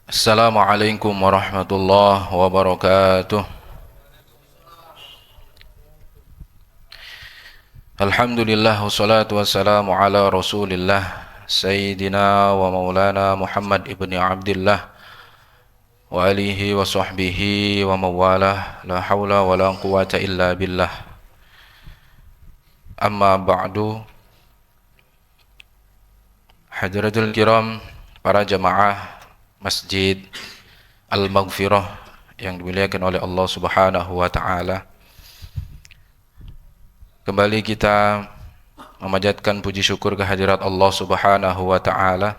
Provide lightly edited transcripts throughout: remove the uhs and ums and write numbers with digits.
Assalamualaikum warahmatullahi wabarakatuh. Alhamdulillah wassalatu wassalamu ala Rasulillah Sayyidina wa maulana Muhammad ibni Abdillah wa alihi wa sahbihi wa mawalah, la hawla wa la quwata illa billah. Amma ba'du. Hadratul kiram, para jamaah Masjid Al-Maghfirah yang dimuliakan oleh Allah Subhanahu wa taala. Kembali kita memanjatkan puji syukur kehadirat Allah Subhanahu wa taala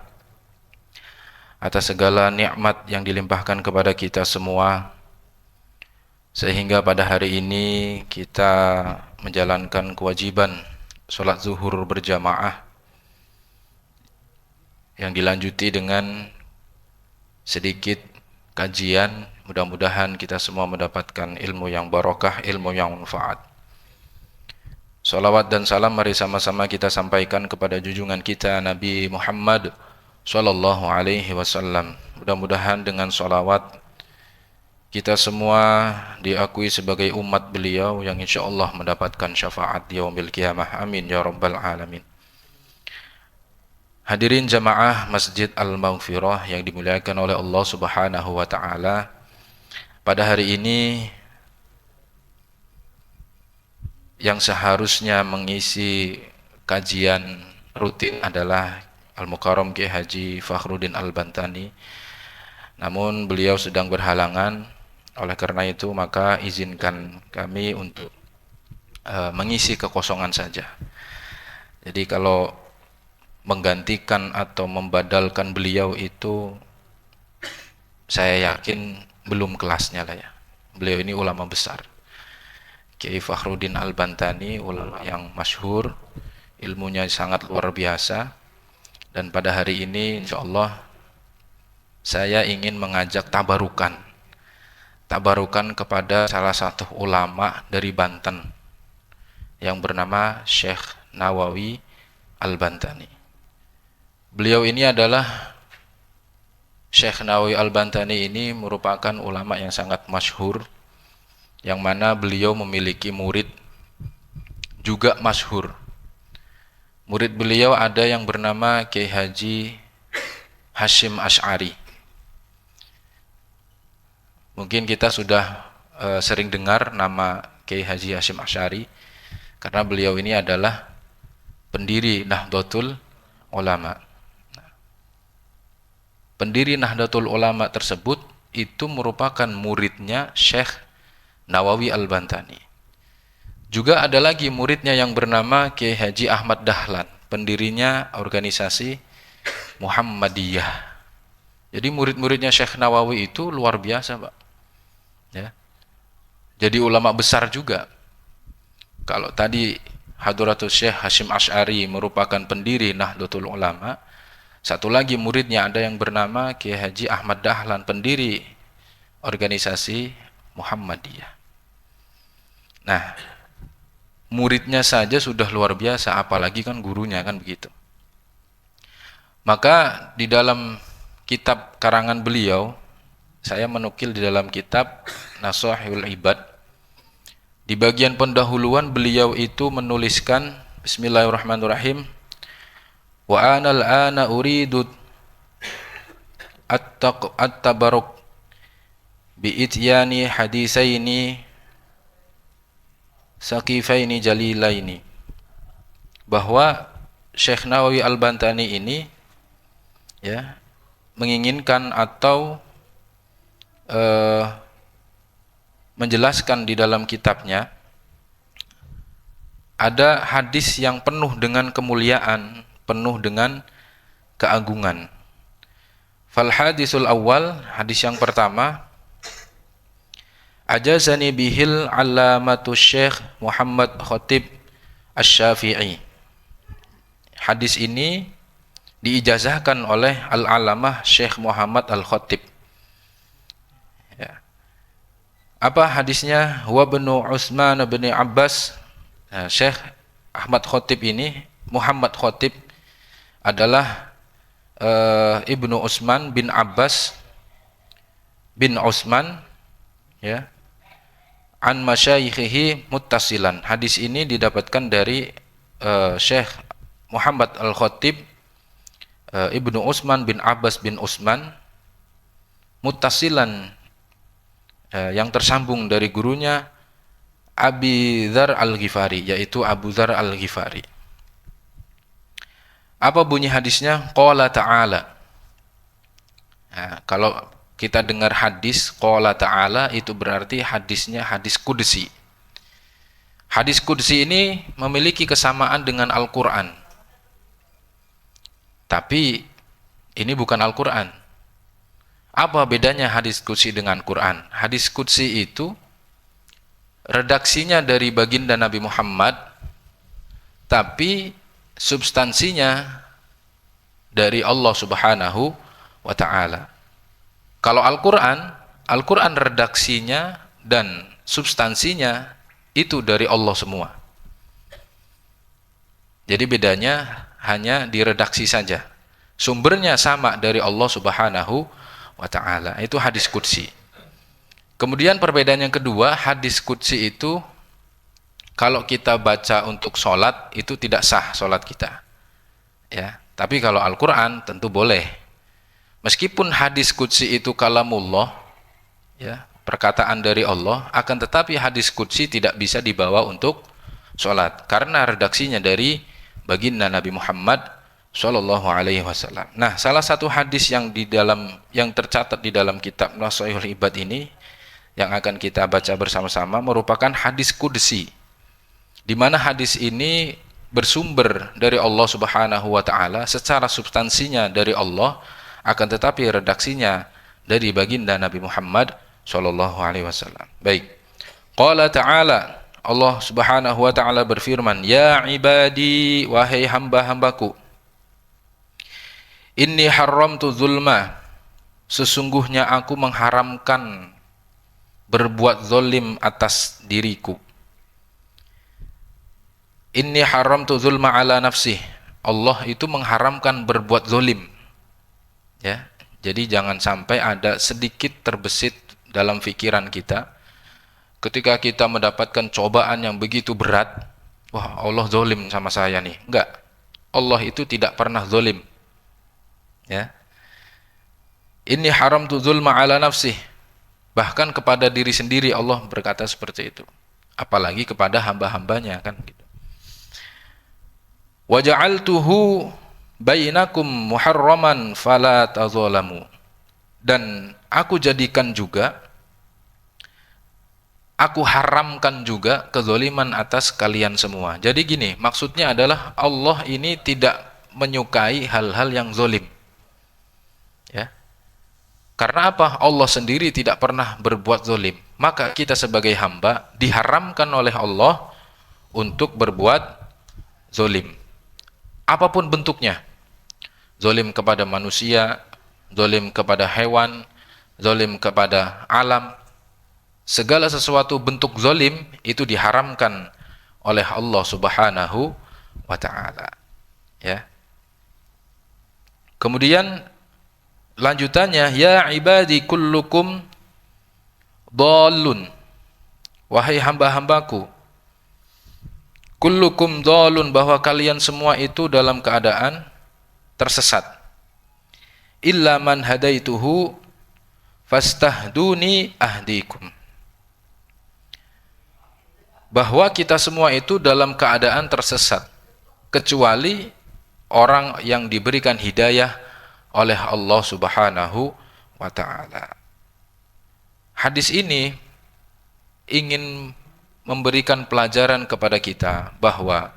atas segala nikmat yang dilimpahkan kepada kita semua, sehingga pada hari ini kita menjalankan kewajiban sholat zuhur berjamaah yang dilanjuti dengan sedikit kajian. Mudah-mudahan kita semua mendapatkan ilmu yang barokah, ilmu yang manfaat. Salawat dan salam mari sama-sama kita sampaikan kepada junjungan kita Nabi Muhammad sallallahu alaihi wasallam. Mudah-mudahan dengan salawat kita semua diakui sebagai umat beliau yang insyaallah mendapatkan syafaat di yaumil qiyamah. Amin ya rabbal alamin. Hadirin jamaah Masjid Al-Maghfirah yang dimuliakan oleh Allah Subhanahu wa taala. Pada hari ini yang seharusnya mengisi kajian rutin adalah Al-Mukarram Kiai Haji Fakhruddin Al-Bantani, namun beliau sedang berhalangan. Oleh karena itu maka izinkan kami untuk mengisi kekosongan saja. Jadi kalau menggantikan atau membadalkan beliau itu saya yakin belum kelasnya lah ya. Beliau ini ulama besar, Kiai Fakhruddin Al-Bantani, ulama yang masyhur, ilmunya sangat luar biasa. Dan pada hari ini insyaallah saya ingin mengajak tabarukan kepada salah satu ulama dari Banten yang bernama Syekh Nawawi Al-Bantani. Beliau ini adalah Syekh Nawawi Al-Bantani ini merupakan ulama yang sangat masyhur, yang mana beliau memiliki murid juga masyhur. Murid beliau ada yang bernama Kiai Haji Hasyim Asy'ari. Mungkin kita sudah sering dengar nama Kiai Haji Hasyim Asy'ari karena beliau ini adalah pendiri Nahdlatul Ulama. Pendiri Nahdlatul Ulama tersebut itu merupakan muridnya Syekh Nawawi Al-Bantani. Juga ada lagi muridnya yang bernama Kiai Haji Ahmad Dahlan, pendirinya organisasi Muhammadiyah. Jadi murid-muridnya Syekh Nawawi itu luar biasa, Pak. Ya. Jadi ulama besar juga. Kalau tadi Hadratus Syekh Hasyim Asy'ari merupakan pendiri Nahdlatul Ulama, satu lagi muridnya ada yang bernama Kiai Haji Ahmad Dahlan, pendiri organisasi Muhammadiyah. Nah, muridnya saja sudah luar biasa, apalagi kan gurunya, kan begitu. Maka di dalam kitab karangan beliau, saya menukil di dalam kitab Nashahul Ibad, di bagian pendahuluan beliau itu menuliskan Bismillahirrahmanirrahim, wa anal ana uridu at-tabarruk bi ityani hadisaini saqifaini jalilaini, bahwa Syekh Nawawi Al-Bantani ini ya menginginkan atau menjelaskan di dalam kitabnya ada hadis yang penuh dengan kemuliaan, penuh dengan keagungan. Fal hadisul awal, hadis yang pertama, ajazani bihil alamatu Syekh Muhammad Khatib Asy-Syafi'i. Hadis ini diijazahkan oleh al-alamah Syekh Muhammad Al-Khatib. Ya. Apa hadisnya? Wa ibnu Utsman bin Abbas. Nah, Syekh Ahmad Khatib ini, Muhammad Khatib adalah Ibnu Utsman bin Abbas bin Utsman, ya, an masyayikhihi muttasilan. Hadis ini didapatkan dari Syekh Muhammad Al-Khatib Ibnu Utsman bin Abbas bin Utsman muttasilan, yang tersambung dari gurunya Abi Dzar Al-Ghifari, yaitu Abu Dzar Al-Ghifari. Apa bunyi hadisnya? Qala ta'ala. Nah, kalau kita dengar hadis qala ta'ala, itu berarti hadisnya hadis qudsi. Hadis qudsi ini memiliki kesamaan dengan Al-Quran, tapi ini bukan Al-Quran. Apa bedanya hadis qudsi dengan Quran? Hadis qudsi itu redaksinya dari baginda Nabi Muhammad, tapi substansinya dari Allah Subhanahu wa ta'ala. Kalau Al-Quran redaksinya dan substansinya itu dari Allah semua. Jadi bedanya hanya di redaksi saja. Sumbernya sama dari Allah Subhanahu wa ta'ala. Itu hadis qudsi. Kemudian perbedaan yang kedua, hadis qudsi itu kalau kita baca untuk sholat itu tidak sah sholat kita, ya. Tapi kalau Al-Quran tentu boleh. Meskipun hadis qudsi itu kalamullah, ya, perkataan dari Allah, akan tetapi hadis qudsi tidak bisa dibawa untuk sholat karena redaksinya dari baginda Nabi Muhammad Shallallahu Alaihi Wasallam. Nah, salah satu hadis yang tercatat di dalam kitab Nashihul Ibad ini, yang akan kita baca bersama-sama, merupakan hadis qudsi, di mana hadis ini bersumber dari Allah Subhanahu wa ta'ala, secara substansinya dari Allah, akan tetapi redaksinya dari baginda Nabi Muhammad Shallallahu Alaihi Wasallam. Baik. Qala ta'ala, Allah Subhanahu wa ta'ala berfirman, ya ibadi, wahai hamba-hambaku, inni haramtu zulma, sesungguhnya aku mengharamkan berbuat zalim atas diriku. Inni haramtu zulma ala nafsih, Allah itu mengharamkan berbuat zalim, ya. Jadi jangan sampai ada sedikit terbesit dalam pikiran kita ketika kita mendapatkan cobaan yang begitu berat, wah, Allah zalim sama saya nih. Enggak, Allah itu tidak pernah zalim, ya. Inni haramtu zulma ala nafsih, bahkan kepada diri sendiri Allah berkata seperti itu, apalagi kepada hamba-hambanya, kan gitu. Wa ja'altuhu bainakum muharraman fala tazalamu, dan aku jadikan juga, aku haramkan juga kezaliman atas kalian semua. Jadi gini, maksudnya adalah Allah ini tidak menyukai hal-hal yang zalim, ya. Karena apa? Allah sendiri tidak pernah berbuat zalim. Maka kita sebagai hamba diharamkan oleh Allah untuk berbuat zalim. Apapun bentuknya. Zalim kepada manusia, zalim kepada hewan, zalim kepada alam. Segala sesuatu bentuk zalim itu diharamkan oleh Allah Subhanahu wa ta'ala, ya. Kemudian lanjutannya, ya ibadi kullukum dhalun, wahai hamba-hambaku, kullukum dhalun, bahwa kalian semua itu dalam keadaan tersesat, illa man hadaituhu fastahduni ahdikum, bahwa kita semua itu dalam keadaan tersesat kecuali orang yang diberikan hidayah oleh Allah Subhanahu wa ta'ala. Hadis ini ingin memberikan pelajaran kepada kita bahwa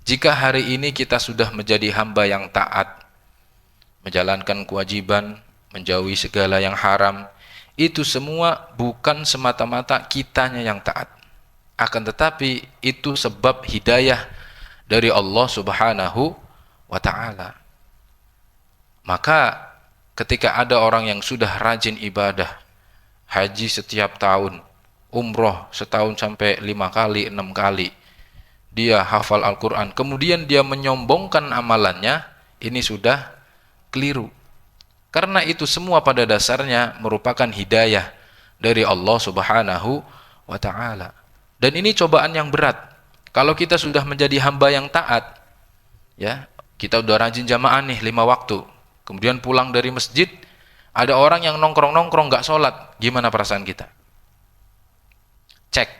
jika hari ini kita sudah menjadi hamba yang taat, menjalankan kewajiban, menjauhi segala yang haram, itu semua bukan semata-mata kitanya yang taat, akan tetapi itu sebab hidayah dari Allah Subhanahu wa ta'ala. Maka ketika ada orang yang sudah rajin ibadah, haji setiap tahun, umroh setahun sampai 5 kali, 6 kali, dia hafal Al-Quran, kemudian dia menyombongkan amalannya, ini sudah keliru. Karena itu semua pada dasarnya merupakan hidayah dari Allah Subhanahu wa taala. Dan ini cobaan yang berat. Kalau kita sudah menjadi hamba yang taat, ya, kita udah rajin jamaah nih 5 waktu. Kemudian pulang dari masjid, ada orang yang nongkrong-nongkrong nggak sholat, gimana perasaan kita? Cek.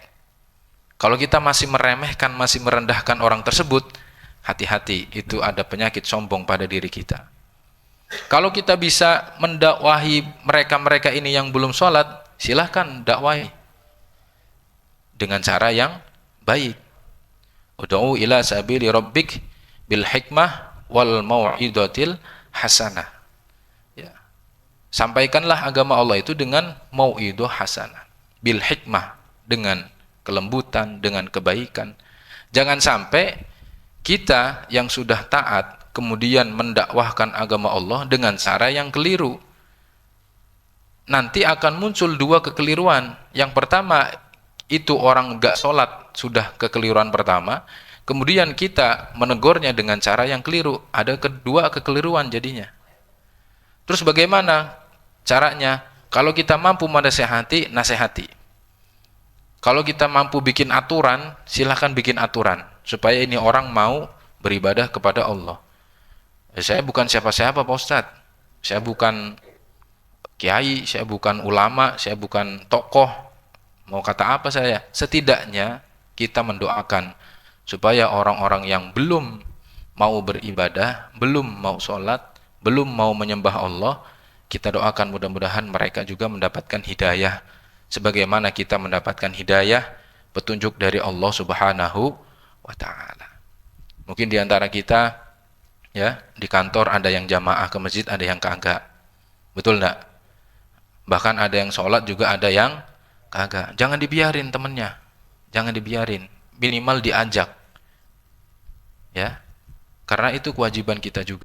Kalau kita masih meremehkan, masih merendahkan orang tersebut, hati-hati, itu ada penyakit sombong pada diri kita. Kalau kita bisa mendakwahi mereka-mereka ini yang belum sholat, silahkan dakwahi dengan cara yang baik. Ud'u ila sabili rabbik bil hikmah wal mau'izatil hasanah. Ya. Sampaikanlah agama Allah itu dengan mau'idhah hasanah, bil hikmah, dengan kelembutan, dengan kebaikan. Jangan sampai kita yang sudah taat kemudian mendakwahkan agama Allah dengan cara yang keliru. Nanti akan muncul 2 kekeliruan. Yang pertama, itu orang gak sholat, sudah kekeliruan pertama. Kemudian kita menegurnya dengan cara yang keliru. Ada 2 kekeliruan jadinya. Terus bagaimana caranya? Kalau kita mampu menasehati, nasihati. Kalau kita mampu bikin aturan, silahkan bikin aturan. Supaya ini orang mau beribadah kepada Allah. Saya bukan siapa-siapa Pak Ustadz. Saya bukan kiai, saya bukan ulama, saya bukan tokoh. Mau kata apa saya? Setidaknya kita mendoakan supaya orang-orang yang belum mau beribadah, belum mau sholat, belum mau menyembah Allah, kita doakan mudah-mudahan mereka juga mendapatkan hidayah. Sebagaimana kita mendapatkan hidayah, petunjuk dari Allah Subhanahu wa ta'ala. Mungkin di antara kita, ya, di kantor ada yang jamaah ke masjid, ada yang kagak. Betul enggak? Bahkan ada yang sholat juga ada yang kagak. Jangan dibiarin temennya. Jangan dibiarin. Minimal diajak. Ya. Karena itu kewajiban kita juga.